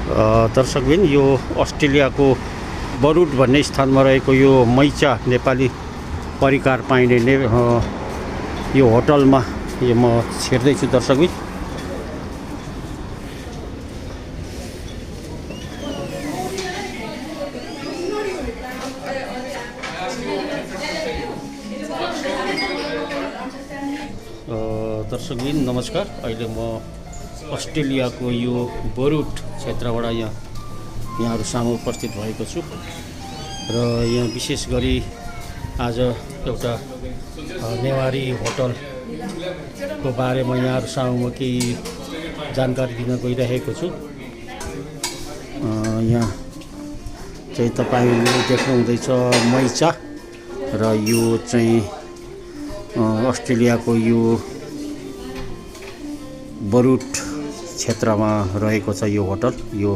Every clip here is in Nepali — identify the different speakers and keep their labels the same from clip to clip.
Speaker 1: दर्शकबिन यो अस्ट्रेलियाको बरुड भन्ने स्थानमा रहेको यो मैचा नेपाली परिकार पाइने यो होटलमा यो म छिर्दैछु दर्शकबिन। दर्शकबिन नमस्कार। अहिले म अस्ट्रेलियाको यो बरुड क्षेत्रबाट यहाँहरू सामु उपस्थित भएको छु र यहाँ विशेष गरी आज एउटा नेवारी होटलको बारेमा यहाँहरू सामु म केही जानकारी दिन गइरहेको छु। यहाँ चाहिँ तपाईले देख्नुहुँदैछ मैचा र यो चाहिँ अस्ट्रेलियाको यो बरुड क्षेत्रमा रहेको छ यो होटल। यो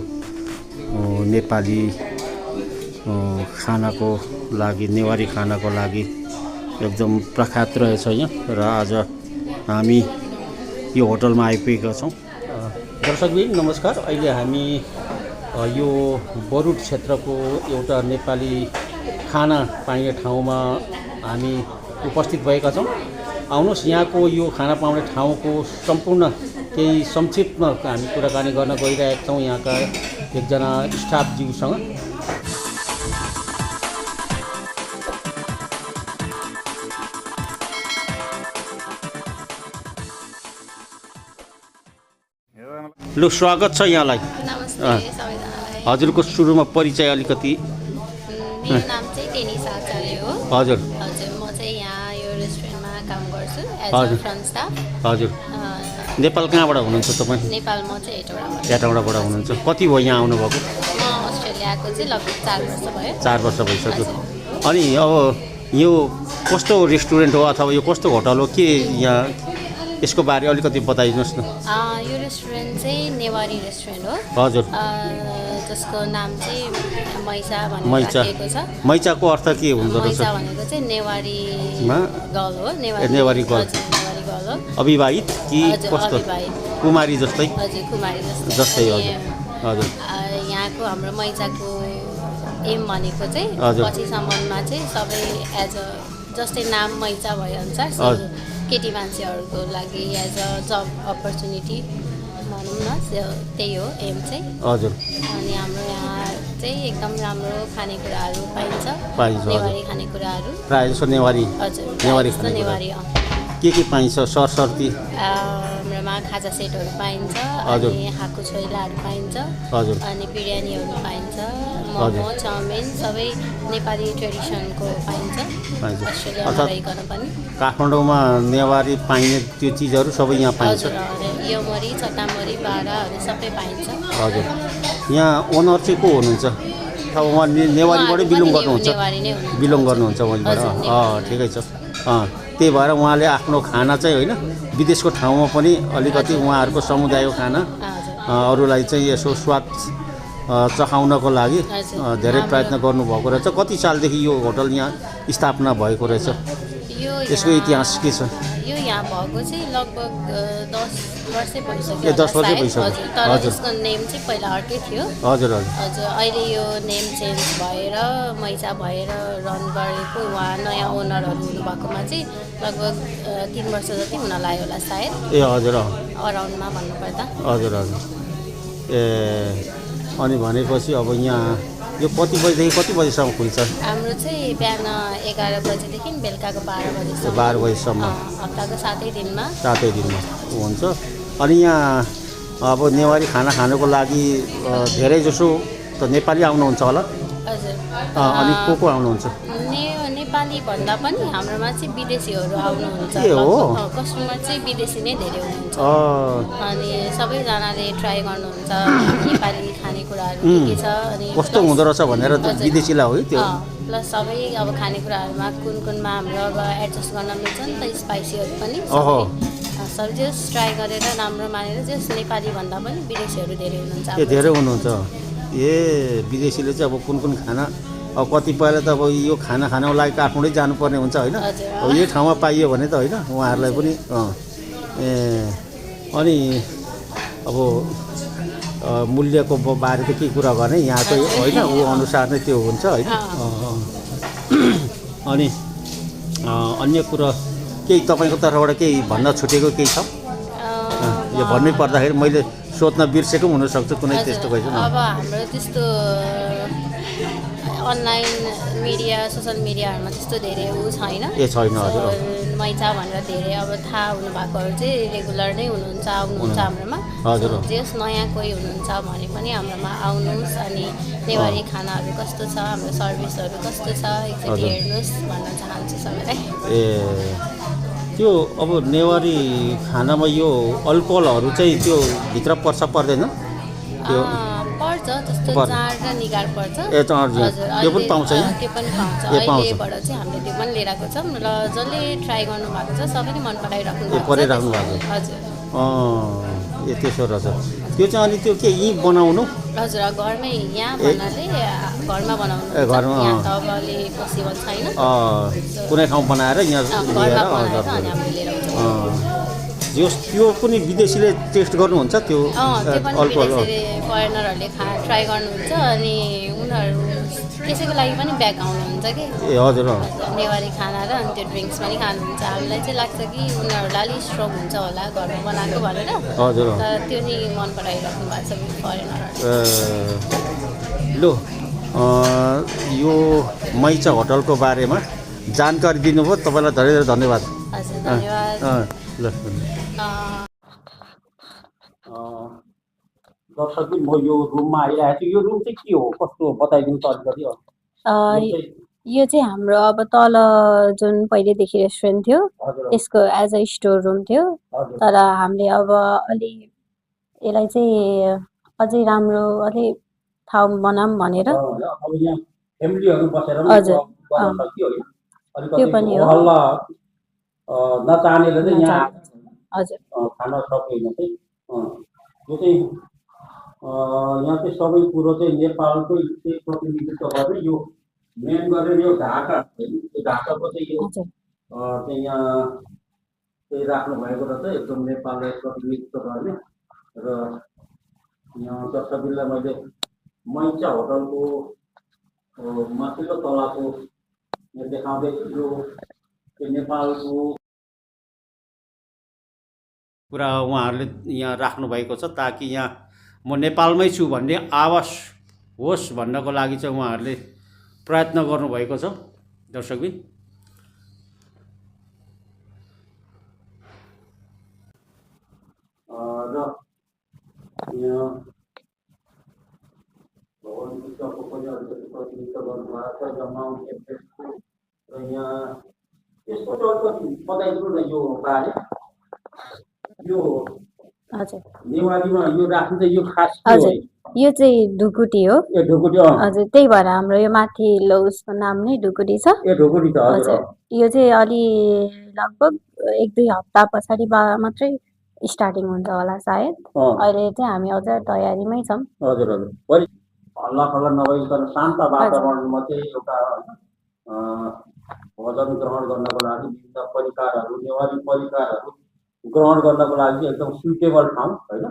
Speaker 1: नेपाली खानाको लागि, नेवारी खानाको लागि एकदम प्रख्यात रहेछ यहाँ र आज हामी यो होटलमा आइपुगेका छौँ। दर्शकबिन नमस्कार। अहिले हामी यो बरुड क्षेत्रको एउटा नेपाली खाना पाइने ठाउँमा हामी उपस्थित भएका छौँ। आउनुहोस् यहाँको यो खाना पाउने ठाउँको सम्पूर्ण केही संक्षिप्तमा हामी कुराकानी गर्न गइरहेका छौँ यहाँका एकजना स्टाफज्यूसँग। लु स्वागत छ यहाँलाई। हजुरको सुरुमा परिचय अलिकति।
Speaker 2: मेरो नाम चाहिँ टेनिसा आचार्य हो।
Speaker 1: हजुर
Speaker 2: हजुर म चाहिँ यहाँ यो रेस्टुरेन्टमा काम गर्छु एज अ फ्रन्ट स्टाफ।
Speaker 1: हजुर नेपाल कहाँबाट हुनुहुन्छ तपाईँ?
Speaker 2: नेपाल म चाहिँ
Speaker 1: हेटौँडाबाट हुनुहुन्छ। कति भयो यहाँ आउनुभएको?
Speaker 2: म अस्ट्रेलियाको चाहिँ लगभग 4 वर्ष भयो।
Speaker 1: 4 वर्ष भइसक्यो। अनि अब यो कस्तो रेस्टुरेन्ट हो अथवा यो कस्तो होटल हो, के यहाँ यसको बारे अलिकति बताइदिनुहोस् न।
Speaker 2: यो रेस्टुरेन्ट चाहिँ नेवारी रेस्टुरेन्ट हो।
Speaker 1: हजुर
Speaker 2: जसको नाम चाहिँ मैचा भनेर
Speaker 1: मैचा।
Speaker 2: राखिएको छ।
Speaker 1: मैचाको अर्थ के हुँदो रहेछ?
Speaker 2: मैचा भनेको चाहिँ नेवारी गर्ल हो।
Speaker 1: नेवारी गर्ल।
Speaker 2: नेवारी गर्ल हो।
Speaker 1: अविवाहित कि कस्तो?
Speaker 2: अविवाहित।
Speaker 1: कुमारी जस्तै?
Speaker 2: हजुर कुमारी
Speaker 1: जस्तै। हजुर हजुर।
Speaker 2: यहाँको हाम्रो मैचाको एम भनेको चाहिँ पछिसम्ममा चाहिँ सबै एज अ जस्तै नाम मैचा भएअनुसार केटी मान्छेहरूको लागि एज अ जब अपर्च्युनिटी भनौँ न, त्यही हो एम चाहिँ।
Speaker 1: हजुर।
Speaker 2: अनि हाम्रो यहाँ चाहिँ एकदम राम्रो खानेकुराहरू पाइन्छ। नेवारी खानेकुराहरू
Speaker 1: प्रायः जस्तो नेवारी।
Speaker 2: हजुर
Speaker 1: नेवारी
Speaker 2: नेवारी
Speaker 1: के पाइन्छ सरसर्ती?
Speaker 2: हाम्रोमा खाजा सेटहरू पाइन्छ, अनि हाकु छोइलाहरू पाइन्छ, अनि बिरयानीहरू पाइन्छ, मोमो चाउमिन सबै नेपाली ट्रेडिसनको पाइन्छ। अस्ट्रेलियामा रहिकन पनि
Speaker 1: काठमाडौँमा नेवारी पाइने त्यो चिजहरू सबै यहाँ पाइन्छ।
Speaker 2: हजुर योमरी चट्टामरी बाडाहरू सबै पाइन्छ।
Speaker 1: हजुर। यहाँ ओनर चाहिँ को हुनुहुन्छ? अब उहाँ नेवारीबाटै बिलोङ गर्नुहुन्छ? बिलोङ गर्नुहुन्छ वहीँबाट? ठिकै छ। त्यही भएर उहाँले आफ्नो खाना चाहिँ होइन विदेशको ठाउँमा पनि अलिकति उहाँहरूको समुदायको खाना अरूलाई चाहिँ यसो स्वाद चखाउनको लागि धेरै प्रयत्न गर्नुभएको रहेछ। कति सालदेखि यो होटल यहाँ स्थापना भएको रहेछ? यसको इतिहास के छ?
Speaker 2: यो यहाँ भएको चाहिँ लगभग 10 वर्षै भइसक्यो।
Speaker 1: 10 वर्षै भइसक्यो।
Speaker 2: तर यसको नेम चाहिँ पहिला अर्कै थियो।
Speaker 1: हजुर हजुर
Speaker 2: हजुर। अहिले यो नेम चेन्ज भएर मैचा भएर रन गरेको, उहाँ नयाँ ओनरहरू हुनुभएकोमा चाहिँ लगभग 3 वर्ष जति हुन लाग्यो होला सायद।
Speaker 1: ए हजुर।
Speaker 2: अराउन्डमा भन्नुपर्दा।
Speaker 1: हजुर हजुर। ए अनि भनेपछि अब यहाँ यो कति बजीदेखि कति बजीसम्म खुल्छ?
Speaker 2: हाम्रो चाहिँ बिहान 11 बजीदेखि बेलुकाको 12 बजीसम्म।
Speaker 1: 12 बजीसम्म
Speaker 2: हप्ताको 7 दिनमा
Speaker 1: हुन्छ। अनि यहाँ अब नेवारी खाना खानुको लागि धेरै जसो त नेपाली आउनुहुन्छ होला?
Speaker 2: हजुर।
Speaker 1: अनि को आउनुहुन्छ?
Speaker 2: नेपाली भन्दा पनि हाम्रोमा चाहिँ विदेशीहरू आउनुहुन्छ। कस्टमर चाहिँ विदेशी नै धेरै हुनुहुन्छ। अनि सबैजनाले ट्राई गर्नुहुन्छ नेपाली खानेकुराहरू के छ, अनि
Speaker 1: कस्तो हुँदो रहेछ भनेर विदेशीलाई हो त्यो।
Speaker 2: प्लस सबै अब खानेकुराहरूमा कुनमा हाम्रो अब एडजस्ट गर्न मिल्छ नि त, स्पाइसीहरू पनि सबै जस ट्राई गरेर राम्रो मानेर जस नेपाली भन्दा पनि विदेशीहरू धेरै हुनुहुन्छ।
Speaker 1: धेरै हुनुहुन्छ। विदेशीले चाहिँ अब कुन खाना अब कतिपयले त अब यो खाना खानको लागि काठमाडौँ जानुपर्ने हुन्छ होइन। अब यही ठाउँमा पाइयो भने त होइन उहाँहरूलाई पनि अनि अब मूल्यको बारे त के कुरा गर्ने यहाँ चाहिँ होइन ऊ अनुसार नै त्यो हुन्छ होइन अनि अन्य कुरा केही तपाईँको तर्फबाट केही भन्न छुटेको केही छ यो भन्नै पर्दाखेरि मैले सोध्न बिर्सेको पनि हुनसक्छ कुनै त्यस्तो भएछ
Speaker 2: अब हाम्रो त्यस्तो अनलाइन मिडिया सोसियल मिडियाहरूमा त्यस्तो धेरै ऊ छैन
Speaker 1: ए छैन हजुर
Speaker 2: मैचा भनेर धेरै अब थाहा हुनुभएकोहरू चाहिँ रेगुलर नै हुनुहुन्छ आउनुहुन्छ हाम्रोमा
Speaker 1: हजुर
Speaker 2: जस नयाँ कोही हुनुहुन्छ भने पनि हाम्रोमा आउनुहोस् अनि नेवारी खानाहरू कस्तो छ हाम्रो सर्भिसहरू कस्तो छ एकचोटि हेर्नुहोस् भन्न चाहन्छु सबैलाई
Speaker 1: ए त्यो अब नेवारी खानामा यो अल्कोहलहरू चाहिँ त्यो भित्र पर्छ पर्दैन त्यो
Speaker 2: पर्छ जस्तो चाड र निगार पर्छ
Speaker 1: ए चाड त्यो पनि पाउँछ
Speaker 2: त्यो पनि पाउँछ अहिलेबाट चाहिँ हामीले त्यो पनि लिएर आएको छौँ र जसले ट्राई गर्नु भएको छ सबैले मन पराइराख्नु भएको छ हजुर ए त्यसो रहेछ त्यो चाहिँ अनि त्यो के यहीँ बनाउनु हजुर घरमै यहाँ भन्नाले घरमा बनाउनु
Speaker 1: घरमा
Speaker 2: यहाँ त अब अलि पोसिबल छैन
Speaker 1: कुनै ठाउँ बनाएर यहाँ
Speaker 2: लिएर
Speaker 1: जस त्यो पनि विदेशीले टेस्ट गर्नुहुन्छ त्यो
Speaker 2: अल्कोहल फरेनरहरूले ट्राई गर्नुहुन्छ अनि उनीहरू त्यसैको लागि पनि ब्याक आउनुहुन्छ कि
Speaker 1: ए हजुर
Speaker 2: नेवारी खाना र अनि त्यो ड्रिङ्क्स पनि खानुहुन्छ हामीलाई चाहिँ लाग्छ कि उनीहरूलाई अलिक स्ट्रङ हुन्छ होला घरमा बनाएको भनेर
Speaker 1: हजुर
Speaker 2: त्यो नि मन पराइराख्नु भएको छ फरेनरहरू
Speaker 1: लु यो मैचा होटलको बारेमा जानकारी दिनुभयो तपाईँलाई धेरै धेरै धन्यवाद
Speaker 2: हजुर धन्यवाद
Speaker 1: ल दर्शक म यो रुममा आइरहेको छु यो रुम चाहिँ के हो कस्तो हो बताइदिनु त अलिकति
Speaker 2: यो चाहिँ हाम्रो अब तल जुन पहिलेदेखि रेस्टुरेन्ट थियो त्यसको एज अ स्टोर रुम थियो तर हामीले अब अलि यसलाई चाहिँ अझै राम्रो अलि ठाउँ बनाऊँ भनेर हजुर त्यो पनि हो
Speaker 1: नचाहनेले चाहिँ यहाँ
Speaker 2: हजुर
Speaker 1: खान सकेन चाहिँ यो चाहिँ यहाँ चाहिँ सबै कुरो चाहिँ नेपालकै चाहिँ प्रतिनिधित्व गर्ने यो मेन गरेर यो ढाका यो ढाकाको चाहिँ यो चाहिँ यहाँ चाहिँ राख्नु भएको रहेछ एकदम नेपाललाई प्रतिनिधित्व गर्ने र यहाँ दर्शकलाई मैले मैचा होटलको माथिल्लो तलाको देखाउँदैछु यो नेपालको कुरा उहाँहरूले यहाँ राख्नुभएको छ ताकि यहाँ म नेपालमै छु भन्ने आवाज होस् भन्नको लागि चाहिँ उहाँहरूले प्रयत्न गर्नुभएको छ दर्शकबिन र यहाँ भगवान् बुद्धको पनि अलिकति प्रतिनिधित्व गर्नुभएको छ जमाउन्ट एभरेस्टको र यहाँ यसको चाहिँ अलिकति बताइदिनु न यो बारे यो
Speaker 2: हजुर
Speaker 1: नेवारीमा यो राख्नु चाहिँ यो खास
Speaker 2: हजुर यो चाहिँ ढुकुटी हो
Speaker 1: ए ढुकुटी
Speaker 2: हजुर त्यही भएर हाम्रो यो माथिल्लो उसको नाम नै ढुकुटी छ
Speaker 1: ए ढुकुटी त
Speaker 2: हजुर यो चाहिँ अलि लगभग 1-2 हप्ता पछाडि मात्रै स्टार्टिङ हुन्छ होला सायद अहिले चाहिँ हामी अझ तयारीमै छौँ
Speaker 1: हजुर हजुर बढी हल्ला खल्ला नभइकन शान्त वातावरणमा चाहिँ एउटा भोजन ग्रहण गर्नको लागि विभिन्न परिकारहरू नेवारी परिकारहरू ग्रहण गर्नको लागि एकदम सुइटेबल ठाउँ होइन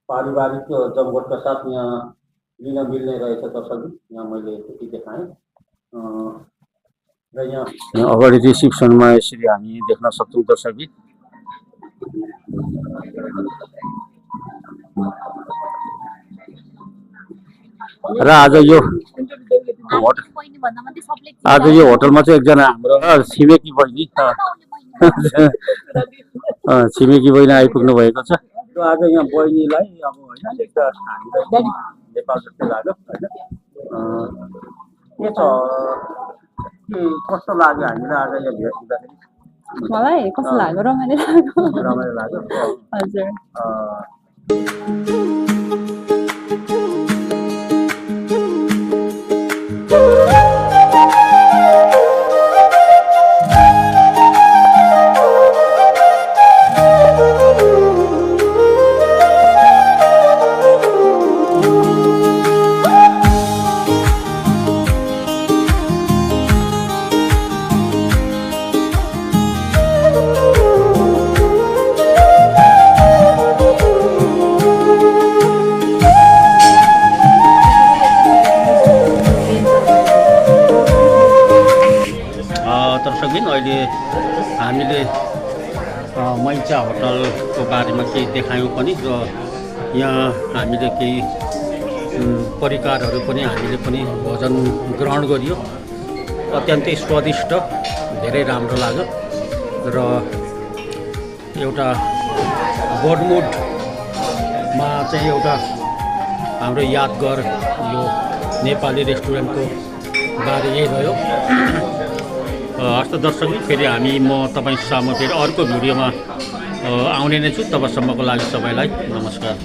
Speaker 1: पारिवारिक जमघटका साथ यहाँ लिन मिल्ने रहेछ दर्शक यहाँ मैले त्यति देखाएँ र यहाँ अगाडि रिसिप्सनमा यसरी हामी देख्न सक्छौँ दर्शक र आज यो होटलमा चाहिँ एकजना हाम्रो छिमेकी बहिनी आइपुग्नु भएको छ र आज यहाँ बहिनीलाई अब होइन एउटा हामीलाई नेपाल जस्तै लाग्यो होइन के छ के कस्तो लाग्यो हामीलाई आज यहाँ भेट हुँदाखेरि
Speaker 2: मलाई कस्तो लाग्यो
Speaker 1: रमाइलो लाग्यो
Speaker 2: हजुर
Speaker 1: अहिले हामीले मैचा होटलको बारेमा केही देखायौँ पनि र यहाँ हामीले केही परिकारहरू पनि हामीले पनि भोजन ग्रहण गरियो। अत्यन्तै स्वादिष्ट, धेरै राम्रो लाग्यो र एउटा बोर्डमुडमा चाहिँ एउटा हाम्रो यादगार यो नेपाली रेस्टुरेन्टको बारे यही रह्यो। हस्त दर्शक, फेरि म तपाईँ सामु फेरि अर्को भिडियोमा आउने नै छु। तबसम्मको लागि सबैलाई नमस्कार।